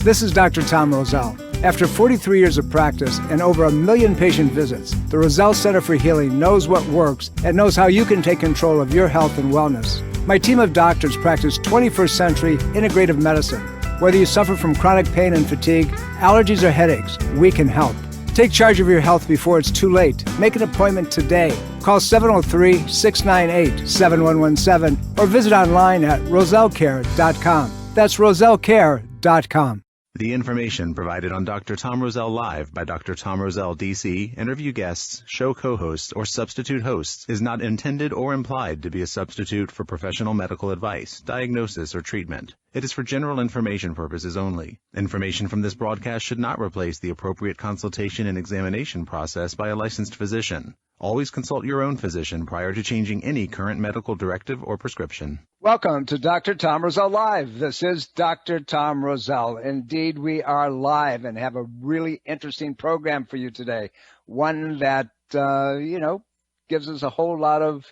This is Dr. Tom Roselle. After 43 years of practice and over 1 million patient visits, the Roselle Center for Healing knows what works and knows how you can take control of your health and wellness. My team of doctors practice 21st century integrative medicine. Whether you suffer from chronic pain and fatigue, allergies or headaches, we can help. Take charge of your health before it's too late. Make an appointment today. Call 703-698-7117 or visit online at rosellecare.com. That's rosellecare.com. The information provided on Dr. Tom Roselle Live by Dr. Tom Roselle, D.C., interview guests, show co-hosts, or substitute hosts is not intended or implied to be a substitute for professional medical advice, diagnosis, or treatment. It is for general information purposes only. Information from this broadcast should not replace the appropriate consultation and examination process by a licensed physician. Always consult your own physician prior to changing any current medical directive or prescription. Welcome to Dr. Tom Roselle Live. This is Dr. Tom Roselle. Indeed, we are live and have a really interesting program for you today. One that, gives us a whole lot of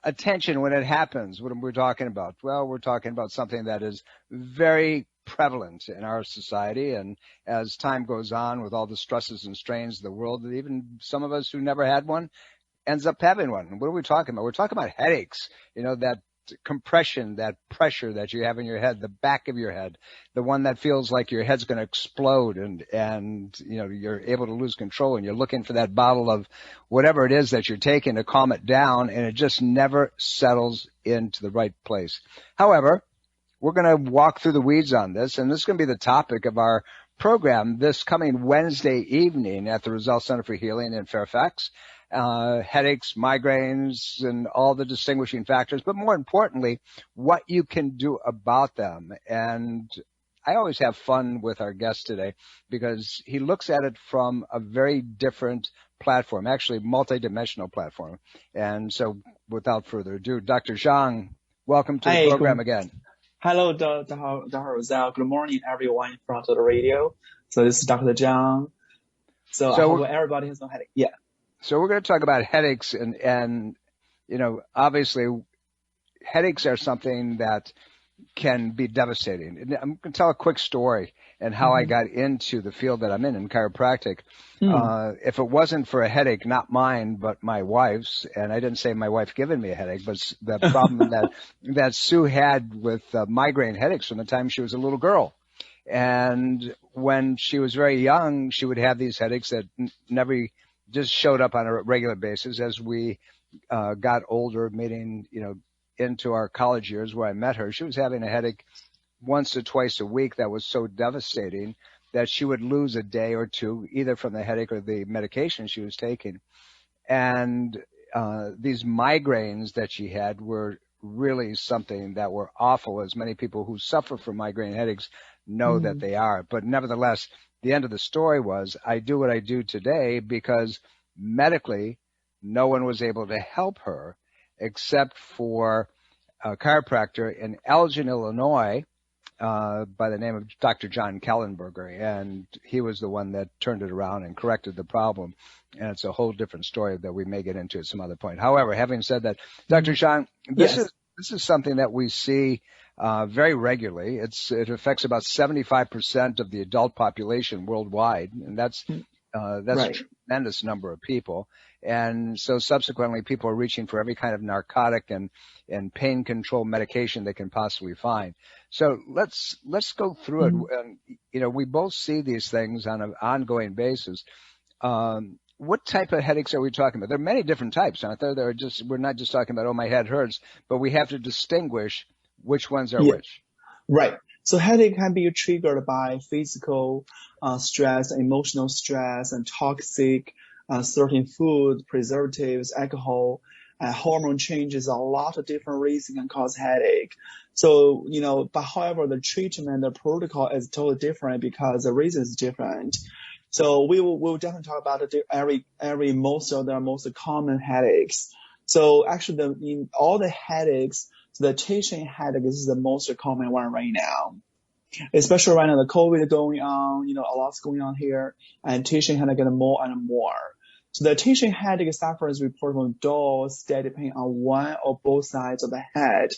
attention when it happens. What are we talking about? Well, we're talking about something that is very prevalent in our society, and as time goes on with all the stresses and strains of the world, even some of us who never had one ends up having one. What are we talking about? We're talking about headaches, that compression, that pressure that you have in your head, the back of your head, the one that feels like your head's going to explode and you're able to lose control and you're looking for that bottle of whatever it is that you're taking to calm it down, and it just never settles into the right place. However, we're going to walk through the weeds on this, and this is going to be the topic of our program this coming Wednesday evening at the Roselle Center for Healing in Fairfax. Headaches, migraines, and all the distinguishing factors, but more importantly, what you can do about them. And I always have fun with our guest today because he looks at it from a very different platform, actually multidimensional platform. And so without further ado, Dr. Zhang, welcome to the program again. Hello, Dr. Roselle. Good morning, everyone in front of the radio. So this is Dr. Zhang. So I hope everybody has no headache. Yeah. So we're going to talk about headaches, and obviously headaches are something that can be devastating. And I'm going to tell a quick story and how I got into the field that I'm in chiropractic. If it wasn't for a headache, not mine, but my wife's, and I didn't say my wife giving me a headache, but the problem that Sue had with migraine headaches from the time she was a little girl. And when she was very young, she would have these headaches that never just showed up on a regular basis. As we got older, meaning, into our college years where I met her, she was having a headache once or twice a week that was so devastating that she would lose a day or two, either from the headache or the medication she was taking. And these migraines that she had were really something that were awful, as many people who suffer from migraine headaches know that they are. But nevertheless, the end of the story was I do what I do today because medically no one was able to help her except for a chiropractor in Elgin, Illinois, by the name of Dr. John Kellenberger, and he was the one that turned it around and corrected the problem. And it's a whole different story that we may get into at some other point. However, having said that, Dr. Zhang, this is something that we see very regularly. It affects about 75% of the adult population worldwide, and that's right. A tremendous number of people. And so subsequently, people are reaching for every kind of narcotic and pain control medication they can possibly find. So let's go through it. And, we both see these things on an ongoing basis. What type of headaches are we talking about? There are many different types, aren't there? We're not just talking about, my head hurts, but we have to distinguish which ones are which. Right. So headache can be triggered by physical stress, emotional stress, and toxic certain food, preservatives, alcohol, hormone changes. A lot of different reasons can cause headache. So, but however, the treatment, the protocol is totally different because the reason is different. So we'll definitely talk about most of the most common headaches. So actually, in all the headaches, the tension headache is the most common one right now. Especially right now, the COVID going on, a lot's going on here, and tension headache getting more and more. So the tension headache suffers report from dull, steady pain on one or both sides of the head,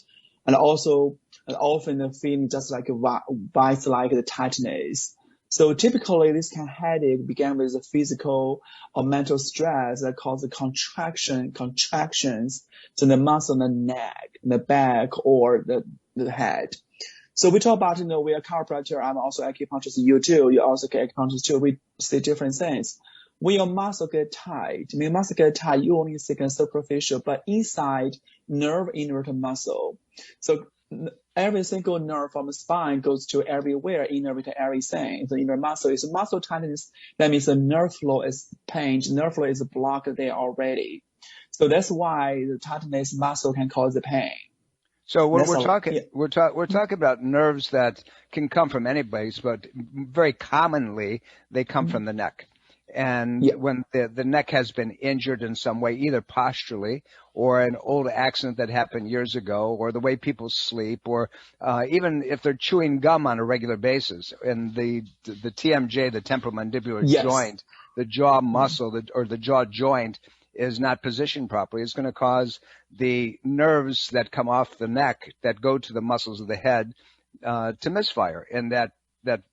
and also and often the feeling just like a bites like the tightness. So typically, this kind of headache began with a physical or mental stress that causes contractions to the muscle in the neck, the back, or the head. So we talk about, we are chiropractor. I'm also acupuncturist. You too. You also get acupuncturist too. We see different things. When your muscle get tight, you only see a superficial, but inside nerve innervate muscle. So every single nerve from the spine goes to everywhere, innervate everything. The inner muscle is muscle tightness. That means the nerve flow is pain. Nerve flow is blocked there already. So that's why the tightness muscle can cause the pain. So we're talking about nerves that can come from any place, but very commonly they come from the neck. And when the neck has been injured in some way, either posturally or an old accident that happened years ago, or the way people sleep, or even if they're chewing gum on a regular basis, and the TMJ, the temporomandibular joint, the jaw muscle, or the jaw joint is not positioned properly, it's going to cause the nerves that come off the neck that go to the muscles of the head to misfire, and that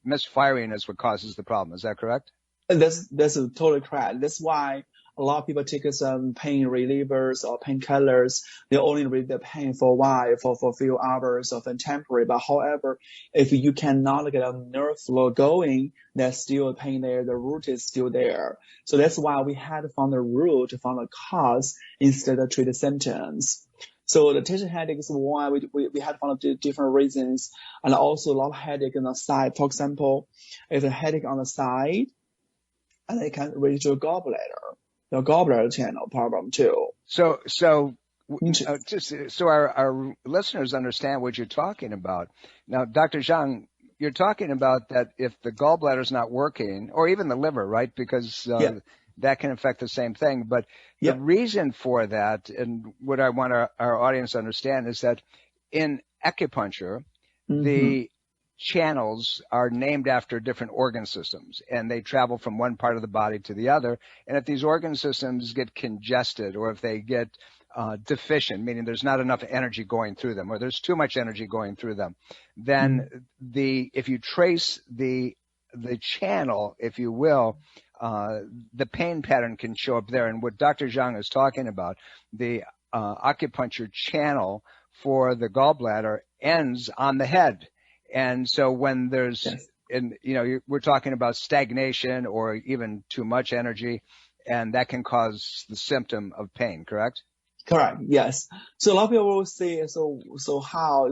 misfiring is what causes the problem. Is that correct? That's totally correct. That's why a lot of people take some pain relievers or painkillers. They only relieve the pain for a while, for a few hours, often temporary. But however, if you cannot get a nerve flow going, there's still a pain there. The root is still there. So that's why we had to find the root, find the cause instead of treat the symptoms. So the tension headache is why we had found different reasons, and also a lot of headache on the side. For example, if a headache on the side, and it can reach your gallbladder channel problem too. So just so our listeners understand what you're talking about. Now, Dr. Zhang, you're talking about that if the gallbladder is not working, or even the liver, right? Because that can affect the same thing. But the reason for that, and what I want our audience to understand, is that in acupuncture, the channels are named after different organ systems, and they travel from one part of the body to the other. And if these organ systems get congested, or if they get deficient, meaning there's not enough energy going through them, or there's too much energy going through them, then if you trace the channel, if you will, the pain pattern can show up there. And what Dr. Zhang is talking about, the acupuncture channel for the gallbladder ends on the head. And so when there's, we're talking about stagnation or even too much energy, and that can cause the symptom of pain, correct? Correct. Yes. So a lot of people will say, so how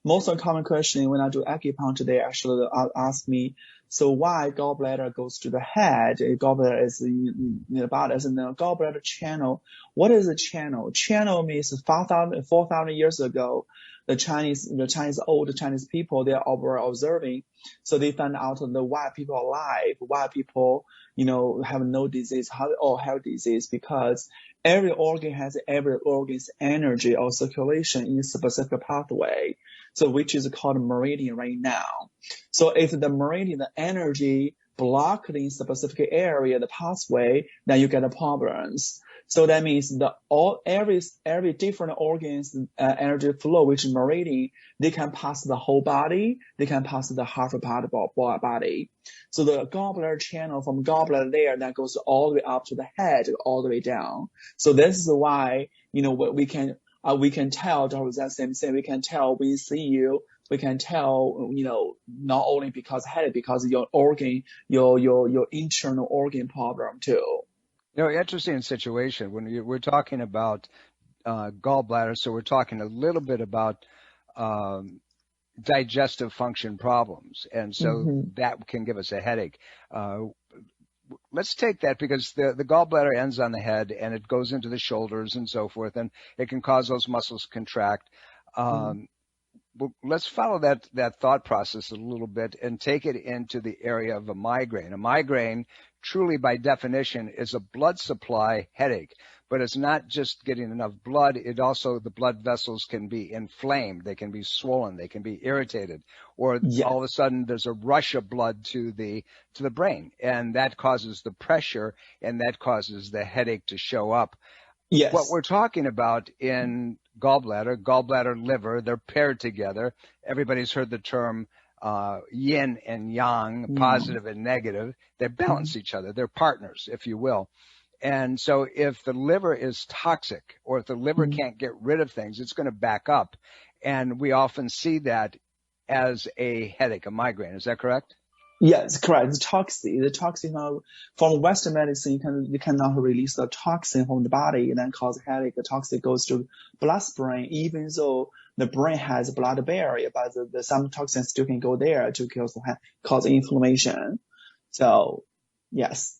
most of the common question when I do acupuncture, they actually ask me, so why gallbladder goes to the head? Gallbladder is in the body, as in the gallbladder channel. What is a channel? Channel means 4,000 years ago, the old Chinese people, they were observing. So they found out the why people are alive, why people, have no disease, or have disease, because every organ has every organ's energy or circulation in a specific pathway. So which is called meridian right now. So if the meridian, the energy blocked in specific area, the pathway, then you get problems. So that means every different organs energy flow, which is meridian, they can pass the whole body, they can pass the half part of the body. So the gallbladder channel from gallbladder there, that goes all the way up to the head, all the way down. So this is why, we can tell, Dr. Roselle, same thing, we can tell when we see you, we can tell, not only because headache, because your organ, your internal organ problem too. Interesting situation. When we're talking about gallbladder, so we're talking a little bit about digestive function problems, and so that can give us a headache. Let's take that, because the gallbladder ends on the head and it goes into the shoulders and so forth, and it can cause those muscles to contract. Let's follow that thought process a little bit and take it into the area of a migraine. A migraine, truly by definition, is a blood supply headache, but it's not just getting enough blood. The blood vessels can be inflamed, they can be swollen, they can be irritated, or all of a sudden there's a rush of blood to the brain, and that causes the pressure, and that causes the headache to show up. What Yes. we're talking about in gallbladder, liver, they're paired together. Everybody's heard the term yin and yang, Mm. positive and negative. They Mm. balance each other. They're partners, if you will. And so if the liver is toxic, or if the liver Mm. can't get rid of things, it's going to back up. And we often see that as a headache, a migraine. Is that correct? Yes, correct. The toxin from Western medicine, you cannot release the toxin from the body and then cause headache. The toxin goes to bloodstream, even though the brain has a blood barrier, but some toxins still can go there to cause inflammation. So, yes.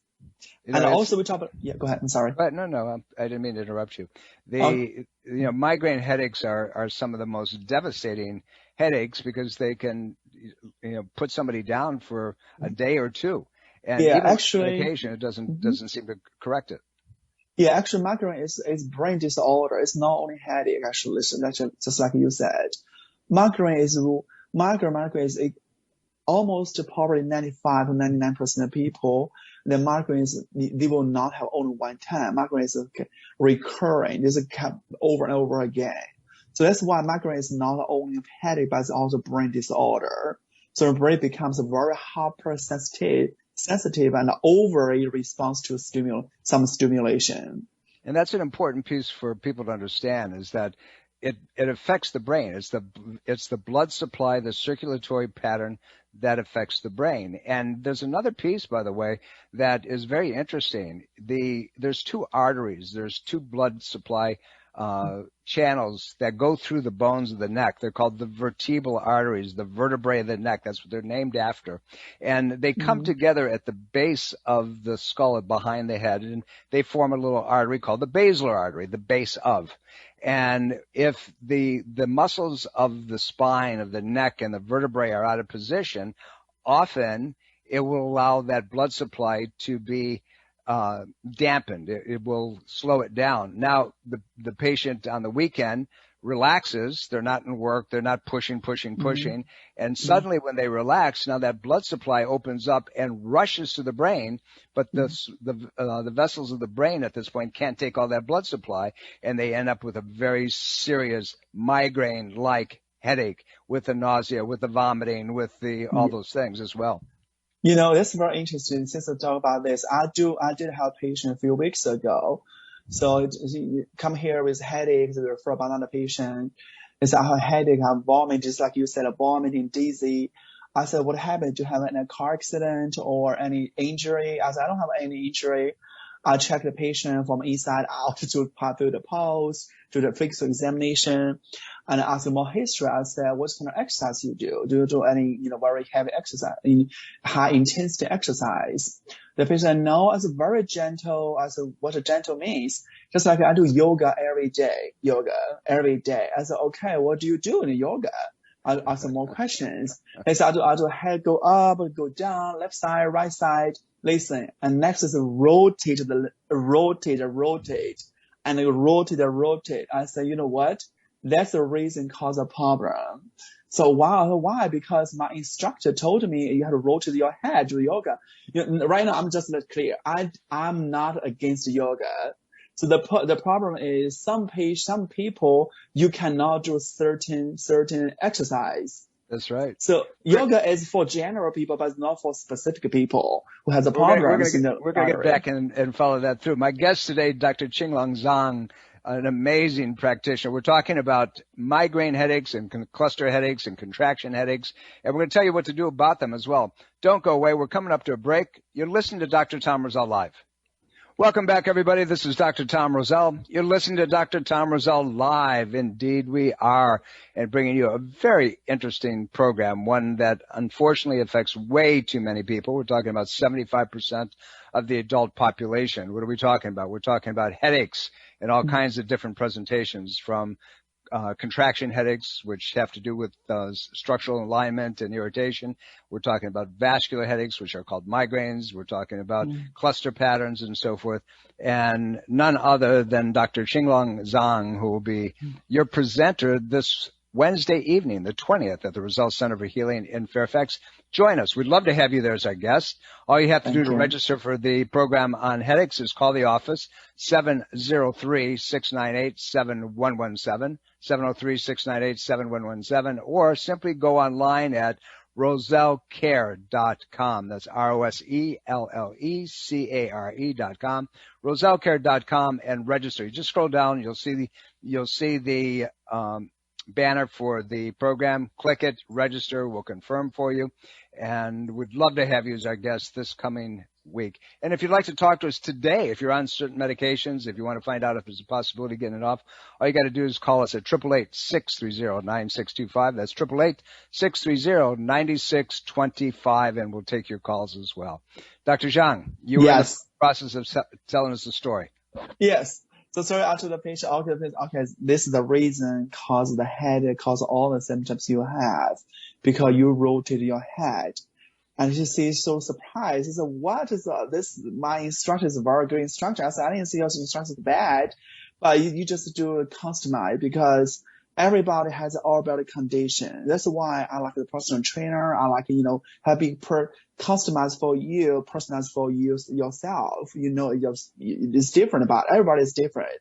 You know, And it's also we talk about, yeah, go ahead. I'm sorry. But no, I didn't mean to interrupt you. Oh, Migraine headaches are some of the most devastating headaches because they can, put somebody down for a day or two, and yeah, even with actually. medication, it doesn't Mhm. doesn't seem to correct it. Yeah, actually, migraine is brain disorder. It's not only headache. Actually, so that's just like you said, migraine is migraine is almost probably 95 to 99% of people. The migraine they will not have only one time. Migraine is recurring. It's over and over again. So that's why migraine is not only headache, but it's also brain disorder. So the brain becomes very sensitive and overly responds to some stimulation. And that's an important piece for people to understand, is that it affects the brain. It's the blood supply, the circulatory pattern that affects the brain. And there's another piece, by the way, that is very interesting. There's two arteries. There's two blood supply channels that go through the bones of the neck. They're called the vertebral arteries, the vertebrae of the neck. That's what they're named after. And they come Mm-hmm. together at the base of the skull behind the head, and they form a little artery called the basilar artery, the base of. And if the muscles of the spine, of the neck, and the vertebrae are out of position, often it will allow that blood supply to be dampened. It will slow it down. Now, the patient on the weekend relaxes. They're not in work. They're not pushing. Mm-hmm. And suddenly when they relax, now that blood supply opens up and rushes to the brain, but the vessels of the brain at this point can't take all that blood supply, and they end up with a very serious migraine-like headache with the nausea, with the vomiting, with all Mm-hmm. those things as well. That's very interesting. Since I talk about this, I did have a patient a few weeks ago. So you come here with headaches, refer about another patient. It's I have a headache, I have vomit, just like you said, a vomiting, dizzy. I said, what happened? Do you have any car accident or any injury? I said, I don't have any injury. I checked the patient from inside out to part through the pulse, to the physical examination, and I asked him more history. I said, what kind of exercise you do? Do you do any, very heavy exercise, high intensity exercise? The patient said, no, I said, very gentle. I said, what a gentle means? Just like I do yoga every day. I said, okay, what do you do in yoga? I asked some more questions. They said, I do head go up, go down, left side, right side. Listen, and next is rotate, and rotate. I said, you know what? That's the reason cause a problem. So why? Because my instructor told me you have to rotate your head to yoga. Right now, I'm just clear. I'm not against yoga. So the problem is some people you cannot do certain exercise. That's right. So yoga is for general people, but it's not for specific people who has a problems in the We're gonna get artery. back and follow that through. My guest today, Dr. Qinglong Zhang, an amazing practitioner. We're talking about migraine headaches and cluster headaches and contraction headaches, and we're going to tell you what to do about them as well. Don't go away. We're coming up to a break. You're listening to Dr. Tom Roselle Live. Welcome back, everybody. This is Dr. Tom Roselle. You're listening to Dr. Tom Roselle Live. Indeed, we are, and bringing you a very interesting program, one that unfortunately affects way too many people. We're talking about 75% of the adult population. What are we talking about? We're talking about headaches and all kinds of different presentations, from contraction headaches, which have to do with structural alignment and irritation. We're talking about vascular headaches, which are called migraines. We're talking about cluster patterns and so forth. And none other than Dr. Qinglong Zhang, who will be your presenter this Wednesday evening, the 20th, at the Roselle Center for Healing in Fairfax. join us. We'd love to have you there as our guest. All you have to do to you. register for the program on headaches is call the office, 703-698-7117, 703-698-7117, or simply go online at rosellecare.com. That's ROSELLECARE.com, rosellecare.com, and register. You just scroll down, you'll see the banner for the program. Click it, register, we'll confirm for you, and we'd love to have you as our guest this coming week. And if you'd like to talk to us today, if you're on certain medications, if you want to find out if there's a possibility of getting it off, all you got to do is call us at 888-630-9625. That's 888-630-9625, and we'll take your calls as well. Dr. Zhang, you were in the process of telling us the story. Yes. So sorry, after the patient, okay, this is the reason, cause the headache, cause all the symptoms you have, because you rotate your head. And she's so surprised. She said, what is this? My instructor is a very good instructor. I said, I didn't see your instructor is bad, but you just do it customized, because everybody has an all body condition. That's why I like the personal trainer. I like, having customized for you, personalized for you yourself. It's different about everybody is different.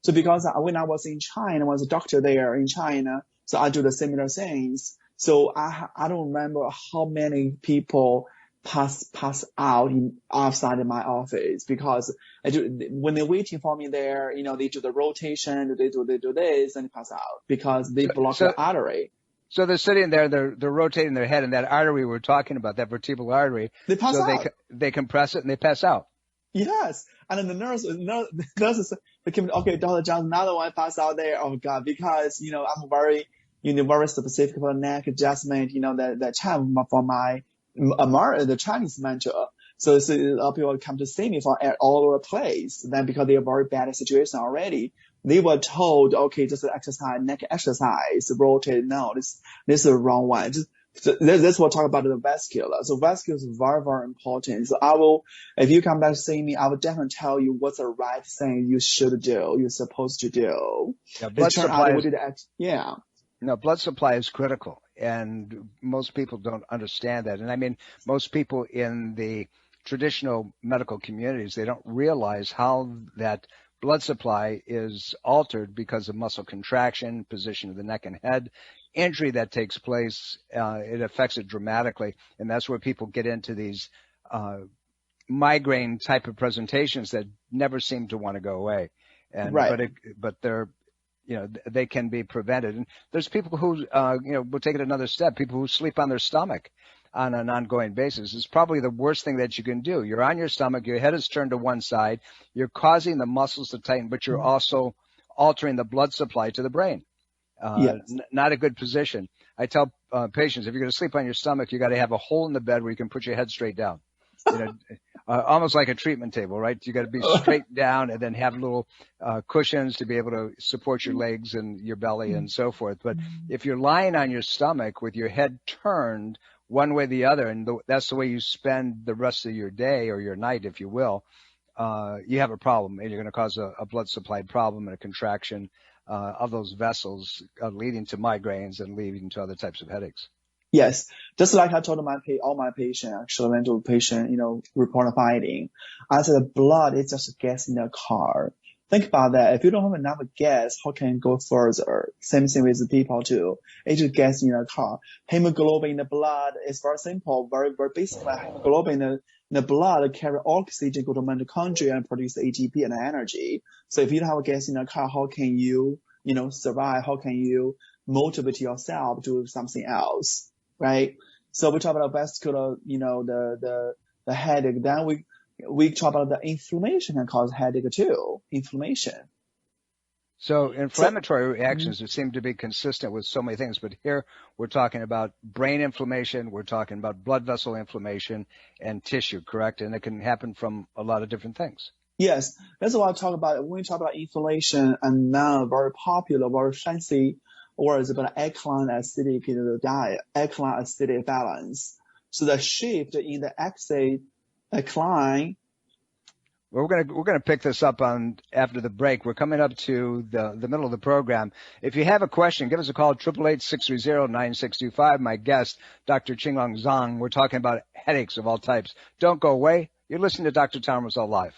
So because when I was in China, I was a doctor there in China, so I do the similar things. So I don't remember how many people pass out outside of my office, because when they're waiting for me there, they do the rotation, they do this, and they pass out because they block the artery. So they're sitting there, they're rotating their head, and that artery we're talking about, that vertebral artery, they pass out. They compress it and they pass out. Yes. And then the nurses, they came, okay, Dr. Zhang, another one passed out there. Oh God, because, I'm very specific for neck adjustment, the time for the Chinese mentor. So people come to see me from all over the place. Then because they are very bad situation already, they were told, okay, just exercise, neck exercise, rotate. No, this is the wrong one. Let's talk about the vascular. So vascular is very, very important. So if you come back to see me, I will definitely tell you what's the right thing you should do, you're supposed to do. Yeah, blood supply blood supply is critical, and most people don't understand that. And I mean, most people in the traditional medical communities, they don't realize how that blood supply is altered because of muscle contraction, position of the neck and head, injury that takes place. It affects it dramatically, and that's where people get into these migraine type of presentations that never seem to want to go away. And right. But they're they can be prevented. And there's people who, we'll take it another step, people who sleep on their stomach on an ongoing basis. It's probably the worst thing that you can do. You're on your stomach, your head is turned to one side, you're causing the muscles to tighten, but you're also altering the blood supply to the brain. Yes. Not a good position. I tell patients, if you're going to sleep on your stomach, you got to have a hole in the bed where you can put your head straight down. Almost like a treatment table, right? You got to be straight down and then have little cushions to be able to support your legs and your belly and so forth. But if you're lying on your stomach with your head turned one way or the other, and that's the way you spend the rest of your day or your night, if you will, you have a problem, and you're going to cause a blood supply problem and a contraction of those vessels, leading to migraines and leading to other types of headaches. Yes, just like I told all my patients, actually went to a patient, report finding. I said, the blood is just gas in the car. Think about that. If you don't have enough gas, how can you go further? Same thing with the people too. It's just gas in the car. Hemoglobin in the blood is very simple, very, very basic. Hemoglobin in the blood carry oxygen, go to mitochondria and produce ATP and energy. So if you don't have gas in the car, how can you, survive? How can you motivate yourself to do something else? Right? So we talk about vascular, the headache. Then we talk about the inflammation can cause headache too. Inflammation. So inflammatory reactions seem to be consistent with so many things, but here we're talking about brain inflammation, we're talking about blood vessel inflammation and tissue, correct? And it can happen from a lot of different things. Yes, that's what I talk about when we talk about inflammation, and now very popular, very fancy words about alkaline acidic in the diet, alkaline acidic balance. So the shift in the acid alkaline We're gonna pick this up on after the break. We're coming up to the middle of the program. If you have a question, give us a call at 888-630-9625. My guest, Dr. Qinglong Zhang. We're talking about headaches of all types. Don't go away. You're listening to Dr. Tom Roselle Live.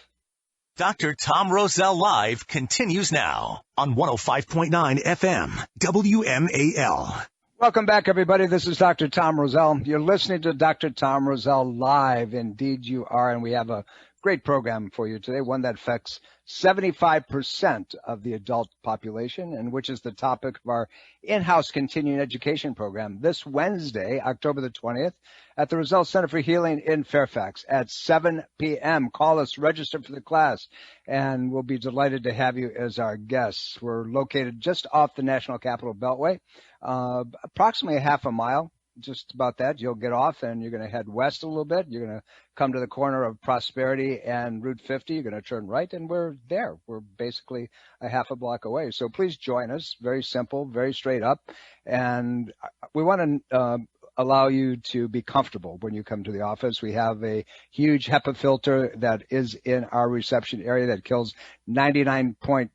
Dr. Tom Roselle Live continues now on 105.9 FM WMAL. Welcome back, everybody. This is Dr. Tom Roselle. You're listening to Dr. Tom Roselle Live. Indeed, you are, and we have a great program for you today, one that affects 75% of the adult population, and which is the topic of our in-house continuing education program this Wednesday, October the 20th, at the Roselle Center for Healing in Fairfax at 7 p.m. Call us, register for the class, and we'll be delighted to have you as our guests. We're located just off the National Capital Beltway, approximately a half a mile. Just about that. You'll get off and you're going to head west a little bit. You're going to come to the corner of Prosperity and Route 50. You're going to turn right, and we're there. We're basically a half a block away. So please join us. Very simple, very straight up. And we want to allow you to be comfortable when you come to the office. We have a huge HEPA filter that is in our reception area that kills 99+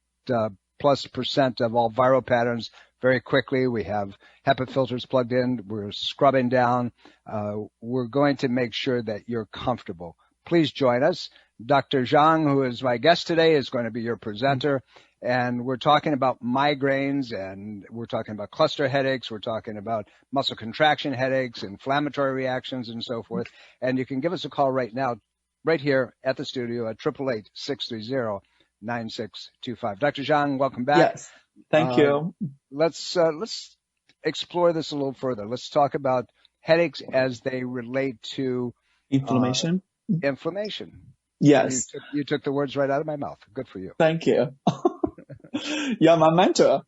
percent of all viral patterns very quickly. We have HEPA filters plugged in. We're scrubbing down. We're going to make sure that you're comfortable. Please join us. Dr. Zhang, who is my guest today, is going to be your presenter. And we're talking about migraines, and we're talking about cluster headaches. We're talking about muscle contraction headaches, inflammatory reactions, and so forth. And you can give us a call right now, right here at the studio at 888-630-9625. Dr. Zhang, welcome back. Yes. Thank you. Let's explore this a little further. Let's talk about headaches as they relate to Inflammation. Inflammation. Yes. You took the words right out of my mouth. Good for you. Thank you. You're my mentor.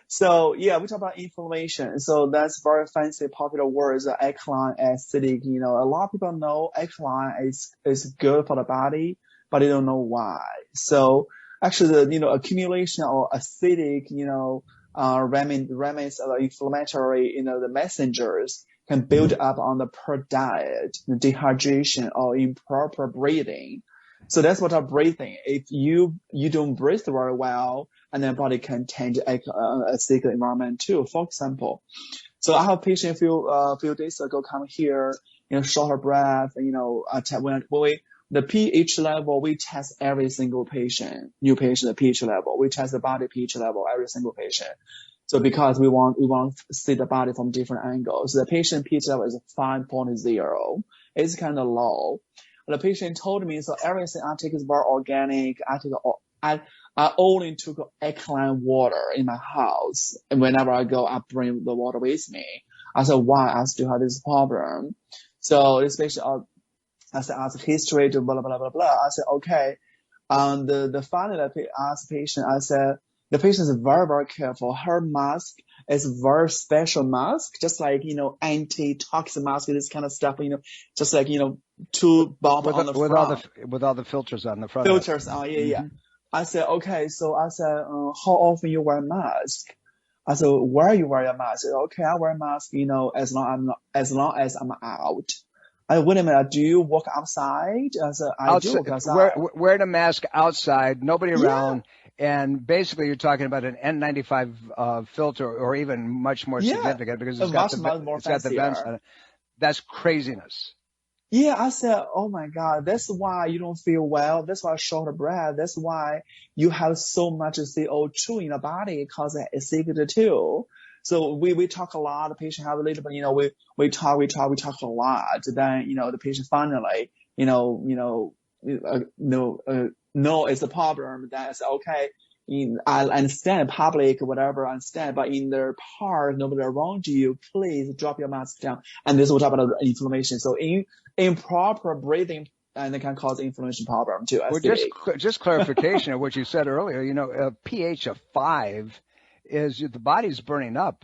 So yeah, we talk about inflammation. So that's very fancy, popular words, alkaline, acidic. You know, a lot of people know alkaline is good for the body, but they don't know why. So actually, the accumulation of acidic, remnants of inflammatory, the messengers can build up on the poor diet, dehydration, or improper breathing. So that's what our breathing. If you don't breathe very well, and then body can change acidic environment too. For example, so I have a patient a few days ago come here, short of breath, when the pH level, we test every single patient, new patient, the pH level. We test the body pH level, every single patient. So because we want to see the body from different angles. The patient pH level is 5.0. It's kind of low. The patient told me, so everything I take is very organic. I only took alkaline water in my house. And whenever I go, I bring the water with me. I said, why? I still have this problem. So this patient, I said, ask history to blah, blah, blah, blah. I said, okay. The finally I asked the patient, I said, the patient is very, very careful. Her mask is very special mask, just like, anti-toxic mask, this kind of stuff, just like, two bulb on the front. With all the filters on the front. Filters on, yeah. Mm-hmm. I said, okay. So I said, how often you wear mask? I said, where you wear your mask? I said, okay, I wear mask, as long as I'm out. I said, wait a minute, do you walk outside? I said, I do walk outside. Wearing a mask outside, nobody around, and basically you're talking about an N95 filter, or even much more significant, because it's got the vents on it. That's craziness. Yeah, I said, oh my God, that's why you don't feel well. That's why short of breath. That's why you have so much CO2 in your body, causing acidity too. So we talk a lot. The patient have a little bit, we talk a lot. Then, the patient finally, no, it's a problem. That's okay. I understand public, whatever, I understand, but in their part, nobody around you, please drop your mask down. And this is what about the inflammation. So improper breathing, and it can cause inflammation problem too. Well, just clarification of what you said earlier, a pH of 5 is the body's burning up.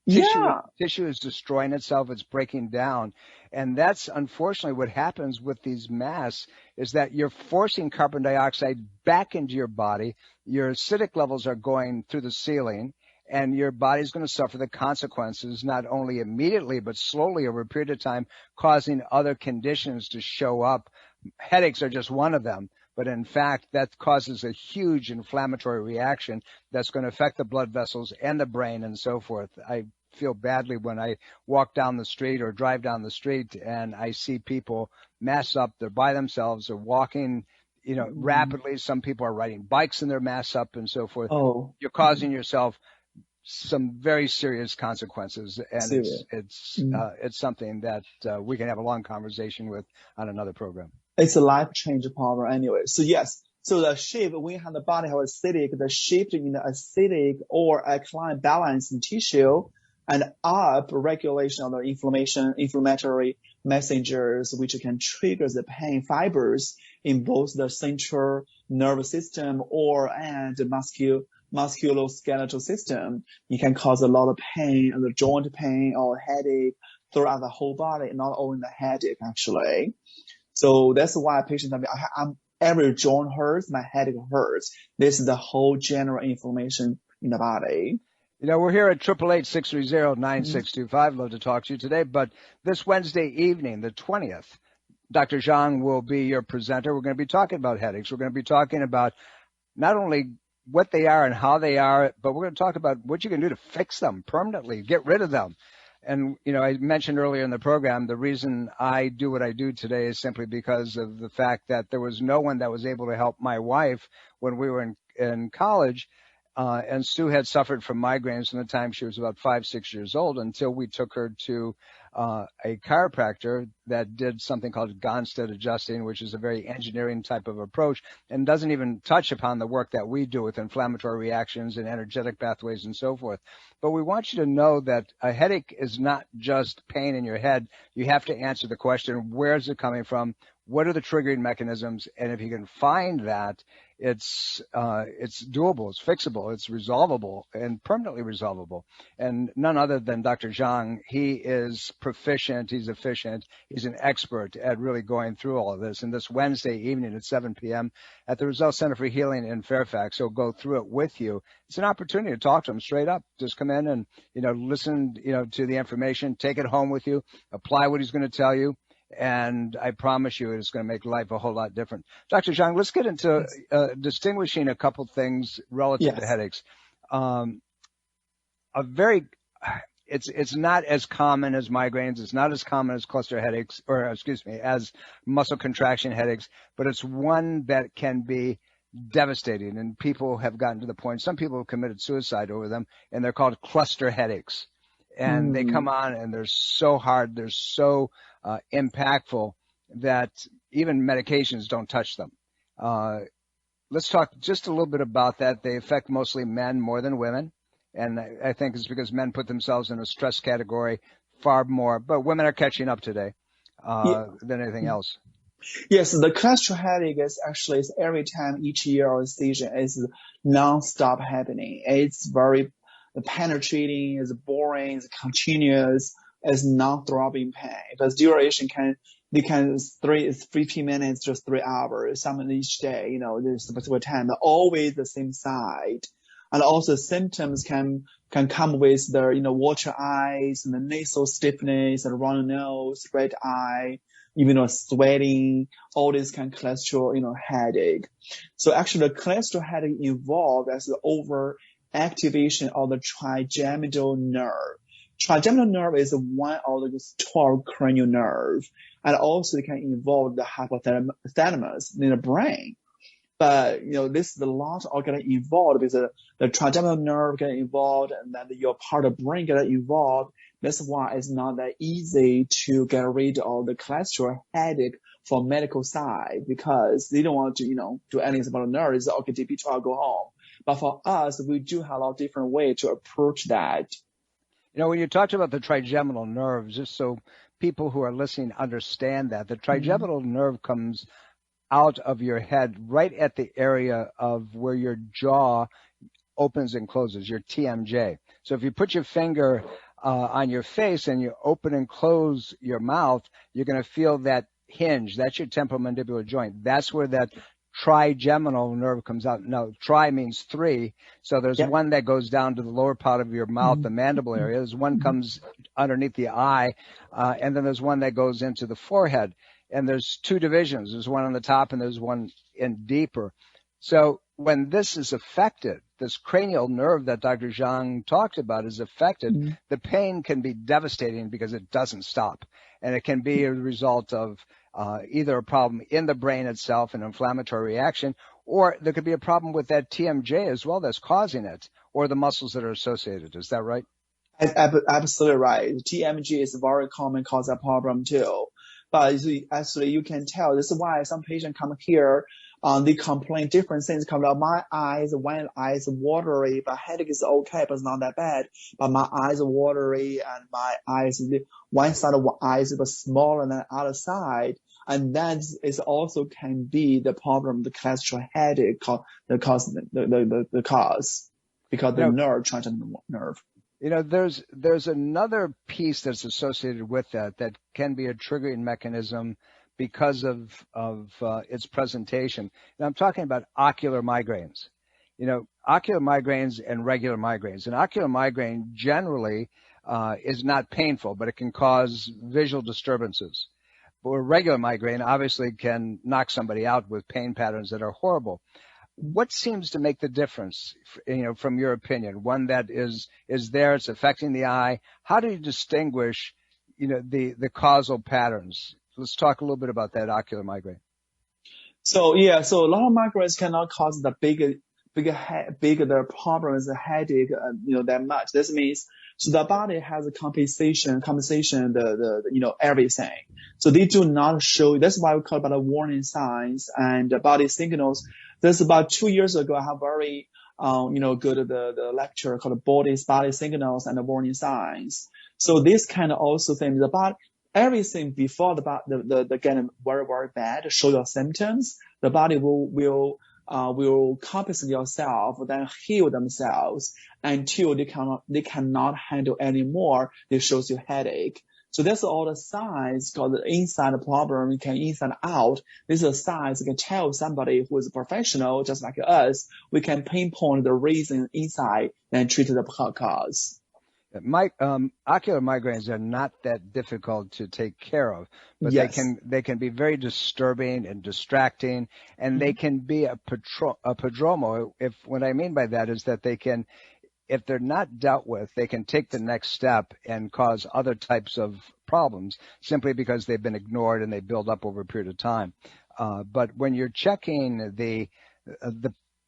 Tissue is destroying itself. It's breaking down. And that's unfortunately what happens with these masks, is that you're forcing carbon dioxide back into your body. Your acidic levels are going through the ceiling, and your body's going to suffer the consequences, not only immediately, but slowly over a period of time, causing other conditions to show up headaches are just one of them. But in fact, that causes a huge inflammatory reaction that's going to affect the blood vessels and the brain and so forth. I feel badly when I walk down the street or drive down the street and I see people mass up. They're by themselves or walking, rapidly. Some people are riding bikes and they're mass up and so forth. Oh, You're causing yourself some very serious consequences, and serious. it's something that we can have a long conversation with on another program. It's a life change problem anyway. So yes, so the shift when you have the body have acidic, the shift in the acidic or alkaline balance in tissue and up regulation of the inflammatory messengers, which can trigger the pain fibers in both the central nervous system and the musculoskeletal system. You can cause a lot of pain, the joint pain or headache throughout the whole body, not only the headache actually. So that's why patients tell me, every joint hurts, my headache hurts. This is the whole general inflammation in the body. We're here at 888-630-9625. Love to talk to you today. But this Wednesday evening, the 20th, Dr. Zhang will be your presenter. We're going to be talking about headaches. We're going to be talking about not only what they are and how they are, but we're going to talk about what you can do to fix them permanently, get rid of them. And, I mentioned earlier in the program, the reason I do what I do today is simply because of the fact that there was no one that was able to help my wife when we were in college. And Sue had suffered from migraines from the time she was about 5-6 years old until we took her to a chiropractor that did something called Gonstead adjusting, which is a very engineering type of approach and doesn't even touch upon the work that we do with inflammatory reactions and energetic pathways and so forth. But we want you to know that a headache is not just pain in your head. You have to answer the question, where is it coming from? What are the triggering mechanisms? And if you can find that, it's doable, it's fixable, it's resolvable, and permanently resolvable. And none other than Dr. Zhang. He is proficient, he's efficient, he's an expert at really going through all of this. And this Wednesday evening at 7 p.m. at the Roselle Center for Healing in Fairfax, he'll go through it with you. It's an opportunity to talk to him straight up. Just come in and, listen, to the information, take it home with you, apply what he's going to tell you. And I promise you it's going to make life a whole lot different. Dr. Zhang, let's get into distinguishing a couple things relative to headaches. It's not as common as migraines. It's not as common as cluster headaches, as muscle contraction headaches, but it's one that can be devastating. And people have gotten to the point, some people have committed suicide over them, and they're called cluster headaches. And they come on and they're so hard, they're so impactful that even medications don't touch them. Let's talk just a little bit about that. They affect mostly men more than women. And I think it's because men put themselves in a stress category far more. But women are catching up today than anything else. Yes, the cluster headache is actually every time each year or season is non-stop happening. It's very penetrating, it's boring, it's continuous, it's non-throbbing pain. But duration it's 15 minutes, just 3 hours, some each day, there's a specific time, but always the same side. And also symptoms can come with the, water eyes and the nasal stiffness and runny nose, red eye, even sweating, all this kind of cholesterol, headache. So actually the cholesterol headache involved as the overactivation of the trigeminal nerve. Trigeminal nerve is one of the 12 cranial nerve, and also it can involve the hypothalamus in the brain. But, this is a lot of getting involved because the trigeminal nerve get involved and then your part of the brain get involved. That's why it's not that easy to get rid of the cholesterol headache from medical side, because they don't want to, do anything about the nerve. It's okay, GP12, go home. But for us, we do have a lot of different ways to approach that. When you talked about the trigeminal nerve, just so people who are listening understand that, the trigeminal nerve comes out of your head right at the area of where your jaw opens and closes, your TMJ. So if you put your finger on your face and you open and close your mouth, you're going to feel that hinge. That's your temporomandibular joint. That's where that trigeminal nerve comes out. No, tri means three. So there's one that goes down to the lower part of your mouth, the mandible area. There's one comes underneath the eye, and then there's one that goes into the forehead. And there's two divisions. There's one on the top and there's one in deeper. So when this is affected, this cranial nerve that Dr. Zhang talked about is affected, the pain can be devastating because it doesn't stop. And it can be a result of either a problem in the brain itself, an inflammatory reaction, or there could be a problem with that TMJ as well that's causing it, or the muscles that are associated. Is that right? Absolutely right. TMJ is a very common cause of problem too. But actually, you can tell. This is why some patients come here. They complain different things. Come out, my eyes, one eye is watery, but headache is okay, but it's not that bad. But my eyes are watery, and my eyes, one side of one eye is a bit smaller than the other side. And that is also can be the problem, the classical headache, the cause, because the nerve, trigeminal nerve. You know, there's another piece that's associated with that can be a triggering mechanism because of its presentation. And I'm talking about ocular migraines. You know, ocular migraines and regular migraines. An ocular migraine generally is not painful, but it can cause visual disturbances. But a regular migraine obviously can knock somebody out with pain patterns that are horrible. What seems to make the difference, you know, from your opinion? One that is there, it's affecting the eye. How do you distinguish, you know, the causal patterns? Let's talk a little bit about that ocular migraine. So a lot of migraines cannot cause the bigger the problem is the headache, that much. This means so the body has a compensation, the everything. So they do not show. That's why we call it about the warning signs and the body signals. This about 2 years ago, I have very good the lecture called body signals and the warning signs. So this kind of also things about everything before the getting very, very bad, show your symptoms. The body will compensate yourself, then heal themselves until they cannot handle anymore. They shows you headache. So that's all the signs called the inside problem. You can inside out. These are signs you can tell somebody who is a professional, just like us. We can pinpoint the reason inside and treat the cause. Ocular migraines are not that difficult to take care of, but they can be very disturbing and distracting, and they can be a prodromal. What I mean by that is that they can, if they're not dealt with, they can take the next step and cause other types of problems simply because they've been ignored and they build up over a period of time. But when you're checking the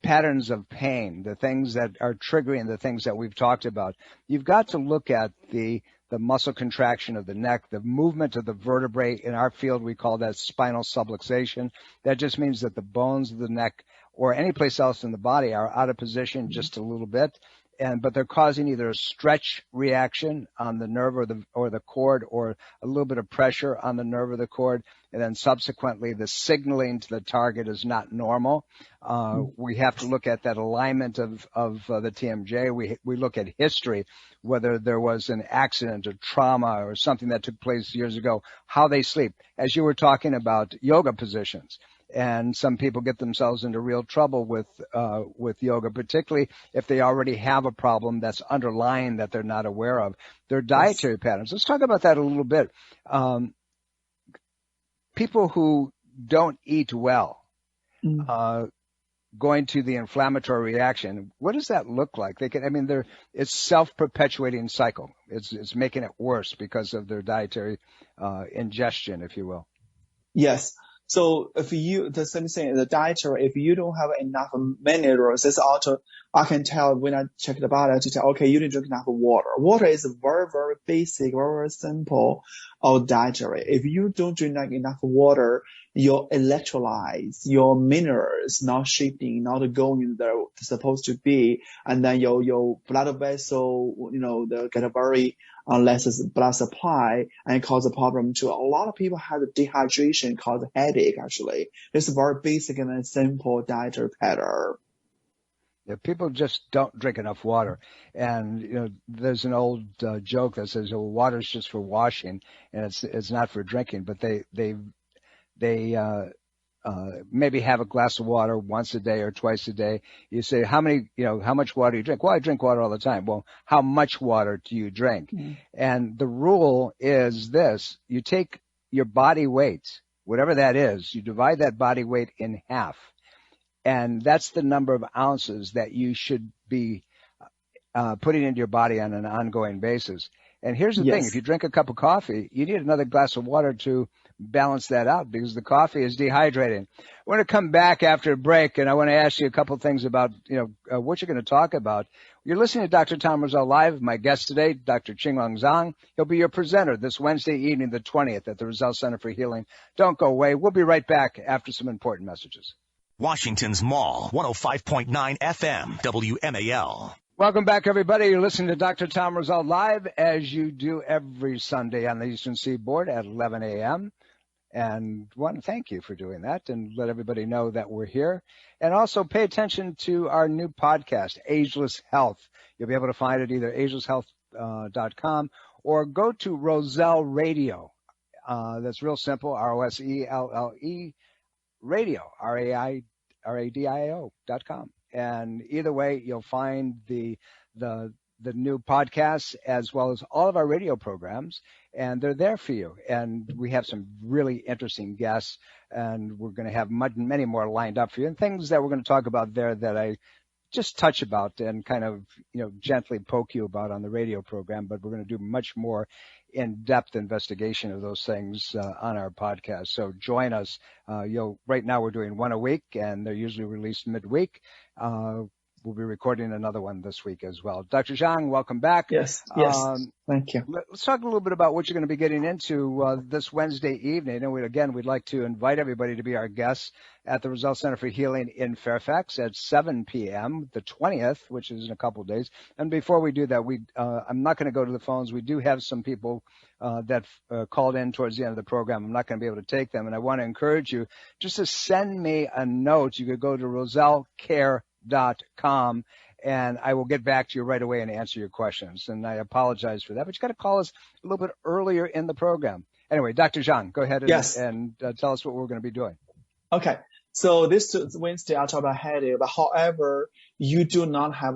patterns of pain, the things that are triggering the things that we've talked about, you've got to look at the muscle contraction of the neck, the movement of the vertebrae. In our field, we call that spinal subluxation. That just means that the bones of the neck or any place else in the body are out of position just a little bit. But they're causing either a stretch reaction on the nerve or the cord, or a little bit of pressure on the nerve or the cord, and then subsequently the signaling to the target is not normal. We have to look at that alignment of the TMJ. We look at history, whether there was an accident or trauma or something that took place years ago, how they sleep. As you were talking about yoga positions. And some people get themselves into real trouble with yoga, particularly if they already have a problem that's underlying that they're not aware of. Their dietary patterns. Let's talk about that a little bit. People who don't eat well, going to the inflammatory reaction, what does that look like? It's self-perpetuating cycle. It's making it worse because of their dietary ingestion, if you will. Yes. So the same thing, the dietary, if you don't have enough minerals, it's also, I can tell when I check the body to tell, okay, you didn't drink enough water. Water is very, very basic, very, very simple of dietary. If you don't drink enough water, your electrolytes, your minerals not shifting, not going there supposed to be, and then your blood vessel, they get a very less blood supply and cause a problem to a lot of people have dehydration, cause headache actually. It's a very basic and simple dietary pattern. Yeah, people just don't drink enough water. And, there's an old joke that says, well, water's just for washing and it's not for drinking, but they maybe have a glass of water once a day or twice a day. You say, how much water do you drink? Well, I drink water all the time. Well, how much water do you drink? Mm-hmm. And the rule is this: you take your body weight, whatever that is, you divide that body weight in half. And that's the number of ounces that you should be putting into your body on an ongoing basis. And here's the thing: if you drink a cup of coffee, you need another glass of water to balance that out because the coffee is dehydrating. I want to come back after a break, and I want to ask you a couple of things about what you're going to talk about. You're listening to Dr. Tom Roselle Live. My guest today, Dr. Qinglong Zhang. He'll be your presenter this Wednesday evening, the 20th, at the Roselle Center for Healing. Don't go away. We'll be right back after some important messages. Washington's Mall, 105.9 FM, WMAL. Welcome back, everybody. You're listening to Dr. Tom Roselle Live, as you do every Sunday on the Eastern Seaboard at 11 a.m. And want to thank you for doing that and let everybody know that we're here. And also pay attention to our new podcast, Ageless Health. You'll be able to find it either agelesshealth.com or go to Roselle Radio. That's real simple, ROSELLE Radio, RADIO.com. And either way, you'll find the new podcasts as well as all of our radio programs, and they're there for you. And we have some really interesting guests, and we're going to have many more lined up for you, and things that we're going to talk about there that I just touch about and kind of, gently poke you about on the radio program, but we're going to do much more in-depth investigation of those things on our podcast. So join us. Right now we're doing one a week, and they're usually released midweek. We'll be recording another one this week as well. Dr. Zhang, welcome back. Yes. Thank you. Let's talk a little bit about what you're going to be getting into this Wednesday evening. And we'd like to invite everybody to be our guests at the Roselle Center for Healing in Fairfax at 7 p.m., the 20th, which is in a couple of days. And before we do that, I'm not going to go to the phones. We do have some people that called in towards the end of the program. I'm not going to be able to take them. And I want to encourage you just to send me a note. You could go to rosellecare.com, and I will get back to you right away and answer your questions. And I apologize for that, but you got to call us a little bit earlier in the program. Anyway, Dr. Zhang, go ahead and tell us what we're going to be doing. Okay. So this Wednesday, I'll talk about headache, but however, you do not have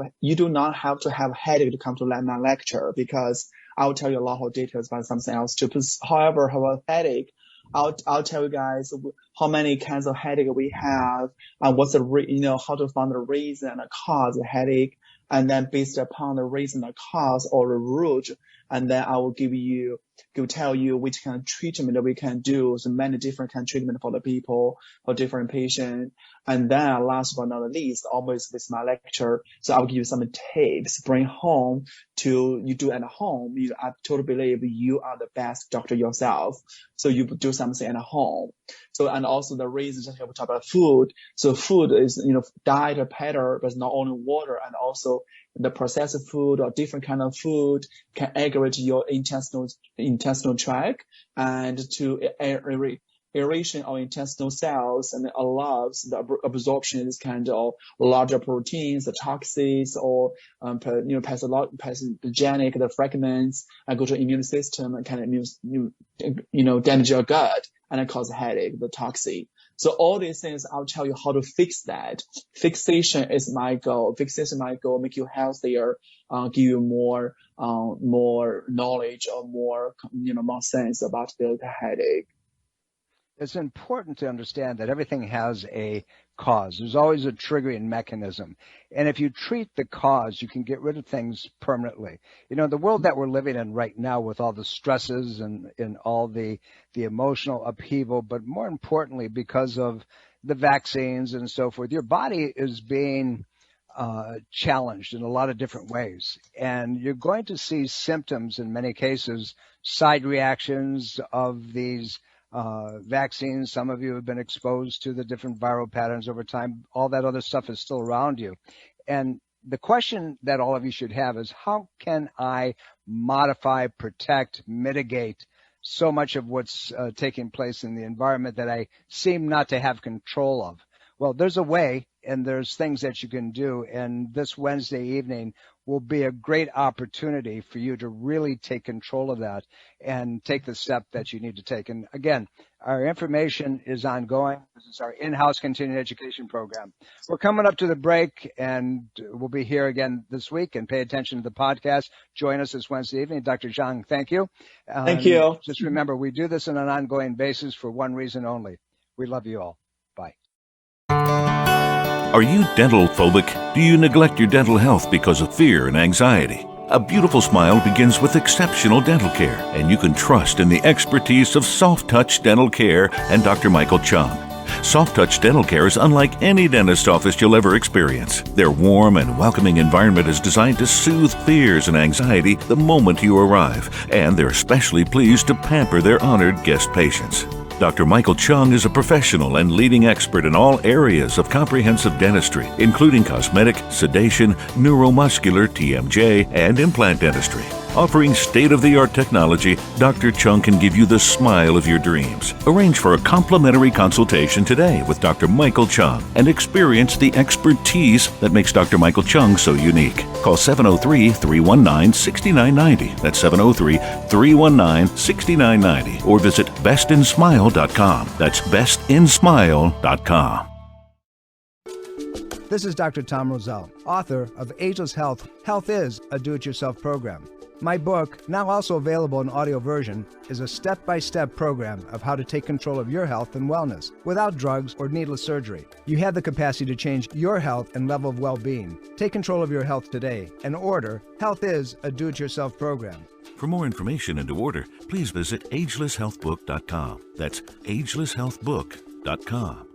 to have headache to come to my lecture, because I'll tell you a lot of details about something else too. However, have a headache, I'll tell you guys how many kinds of headache we have, and what's how to find the reason and the cause of headache, and then based upon the reason, the cause, or the root, and then I will tell you which kind of treatment that we can do. So many different kind of treatment for the people, for different patients. And then last but not least, always with my lecture, so I'll give you some tips, bring home you do at home. I totally believe you are the best doctor yourself. So you do something at home. So, and also the reason, just here we talk about food. So food is, diet or pattern, but not only water, and also the processed food or different kind of food can aggravate your intestinal tract and to aeration of intestinal cells, and it allows the absorption of this kind of larger proteins, the toxins, or pathogenic, the fragments, and go to the immune system and kind of damage your gut, and it causes headache, the toxin. So all these things, I'll tell you how to fix that. Fixation is my goal. Make you healthier, give you more knowledge, or more sense about the headache. It's important to understand that everything has a cause. There's always a triggering mechanism. And if you treat the cause, you can get rid of things permanently. The world that we're living in right now, with all the stresses and all the emotional upheaval, but more importantly, because of the vaccines and so forth, your body is being challenged in a lot of different ways. And you're going to see symptoms in many cases, side reactions of these vaccines. Some of you have been exposed to the different viral patterns over time. All that other stuff is still around you. And the question that all of you should have is, how can I modify, protect, mitigate so much of what's taking place in the environment that I seem not to have control of? Well, there's a way, and there's things that you can do. And this Wednesday evening will be a great opportunity for you to really take control of that and take the step that you need to take. And again, our information is ongoing. This is our in-house continuing education program. We're coming up to the break, and we'll be here again this week. And pay attention to the podcast. Join us this Wednesday evening. Dr. Zhang, thank you. Thank you. Just remember, we do this on an ongoing basis for one reason only. We love you all. Bye. Are you dental phobic? Do you neglect your dental health because of fear and anxiety? A beautiful smile begins with exceptional dental care, and you can trust in the expertise of Soft Touch Dental Care and Dr. Michael Chung. Soft Touch Dental Care is unlike any dentist office you'll ever experience. Their warm and welcoming environment is designed to soothe fears and anxiety the moment you arrive, and they're especially pleased to pamper their honored guest patients. Dr. Michael Chung is a professional and leading expert in all areas of comprehensive dentistry, including cosmetic, sedation, neuromuscular, TMJ, and implant dentistry. Offering state-of-the-art technology, Dr. Chung can give you the smile of your dreams. Arrange for a complimentary consultation today with Dr. Michael Chung and experience the expertise that makes Dr. Michael Chung so unique. Call 703-319-6990. That's 703-319-6990. Or visit bestinsmile.com. That's bestinsmile.com. This is Dr. Tom Roselle, author of Ageless Health. Health is a do-it-yourself program. My book, now also available in audio version, is a step-by-step program of how to take control of your health and wellness without drugs or needless surgery. You have the capacity to change your health and level of well-being. Take control of your health today and order Health is a do-it-yourself program. For more information and to order, please visit agelesshealthbook.com. That's agelesshealthbook.com.